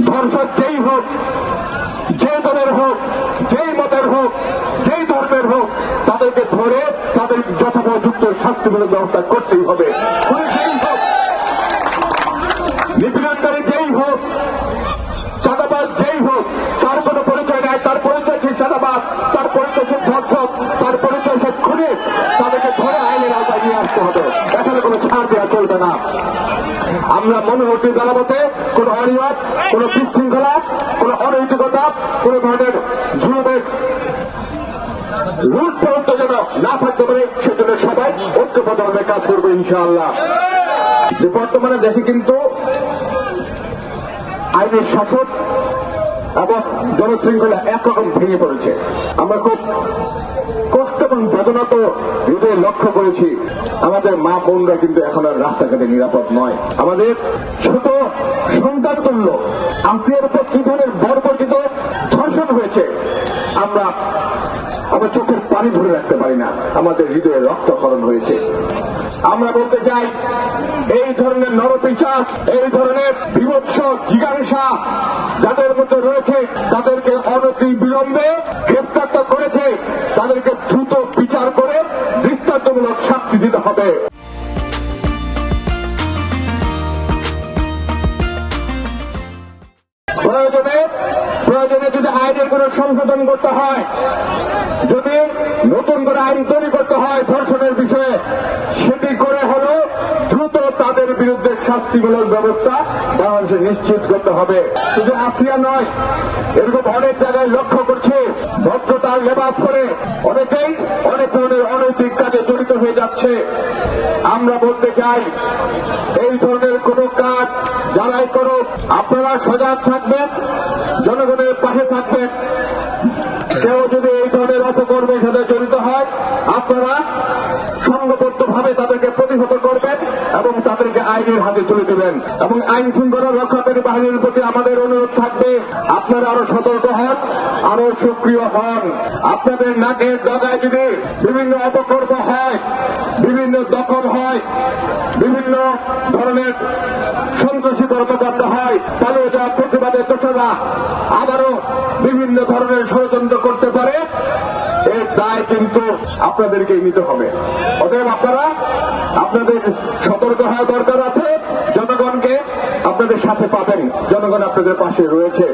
ধর্ষক যেই হোক, যে দলের হোক, যেই মতের হোক, যেই ধর্মের হোক, তাদেরকে ধরে তাদের যথোপযুক্ত শাস্তিমূলক ব্যবস্থা করতেই হবে। যেই হোক, নিপীড়নকারী যেই হোক, চাঁদাবাজ যেই হোক, তার কোনো পরিচয় নাই, তার পরিচয় সে চাঁদাবাজ, তার পরিচয় সে ধর্ষক, তার পরিচয় সে খুনি, তাদেরকে ধরে আইনের আওতায় নিয়ে আসতে হবে। এখানে কোনো ছাড় দেওয়া চলবে না। আমরা মনোহরটির দালাবতে কোন অনিয়ম, কোন বিশৃঙ্খলা, কোন অনৈতিকতা, কোন ধরনের জুলুমের লুটপাট যেন না থাকতে পারে, সেজন্য সবাই ঐক্যবদ্ধভাবে কাজ করবে ইনশাআল্লাহ। বর্তমানে দেশে কিন্তু আইনের শাসন এবং জনশৃঙ্খলা একরকম ভেঙে পড়েছে। আমরা খুব কষ্ট এবং বেদনা তো হৃদয়ে লক্ষ্য করেছি, আমাদের মা বোনরা কিন্তু এখন আর রাস্তাঘাটে নিরাপদ নয়। আমাদের ছোট সন্তান তুল্য আসিয়ার উপর কি ধরনের বর্বরিত ধর্ষণ হয়েছে, আমরা চোখের পানি ধরে রাখতে পারি না, আমাদের হৃদয়ে রক্তক্ষরণ হয়েছে। আমরা বলতে চাই, এই ধরনের নরপিশাচ, এই ধরনের বিভৎস জিজ্ঞাসা যাদের মধ্যে রয়েছে, তাদেরকে অনতি বিলম্বে গ্রেপ্তার তো করেছে, তাদেরকে দ্রুত বিচার করে দৃষ্টান্তমূলক শাস্তি দিতে হবে। প্রয়োজনে যদি আইনের কোন সংশোধন করতে হয়, যদি নতুন করে আইন তৈরি করতে হয় ধর্ষণের বিষয়ে, সেটি করে হলো দ্রুত তাদের বিরুদ্ধে শাস্তিমূলক ব্যবস্থা বাংলাদেশে নিশ্চিত করতে হবে। শুধু আসিয়া নয়, এরকম অনেক জায়গায় লক্ষ্য করছে ভদ্রতার লেবাস করে অনেকেই অনেক ধরনের অনৈতিক কাজে জড়িত হয়ে যাচ্ছে। আমরা বলতে চাই, এই ধরনের কোন কাজ যারাই করুক, আপনারা সজাগ থাকবেন, জনগণের পাশে থাকবেন। কেউ যদি এই ধরনের অপকর্মের সাথে জড়িত হয়, আপনারা সংঘবদ্ধভাবে তাদেরকে প্রতিহত করবেন এবং তাদেরকে আইনের হাতে তুলে দেবেন। এবং আইন শৃঙ্খলা রক্ষাকারী বাহিনীর প্রতি আমাদের অনুরোধ থাকবে, আপনারা আরো সতর্ক হন, আরো সক্রিয় হন। আপনাদের নাকের ডগায় যদি বিভিন্ন অপকর্ম হয়, বিভিন্ন দখল হয়, বিভিন্ন ধরনের সন্ত্রাসী কর্মকাণ্ড হয়, পালিয়ে যাওয়া প্রতিবাদের দোষরা আবারও বিভিন্ন ধরনের ষড়যন্ত্র করতে পারে, এর দায় কিন্তু আপনাদেরকেই নিতে হবে। অতএব আপনারা আপনাদের সতর্ক হওয়া দরকার আছে। জনগণকে আপনাদের সাথে পাবেন, জনগণ আপনাদের পাশে রয়েছে।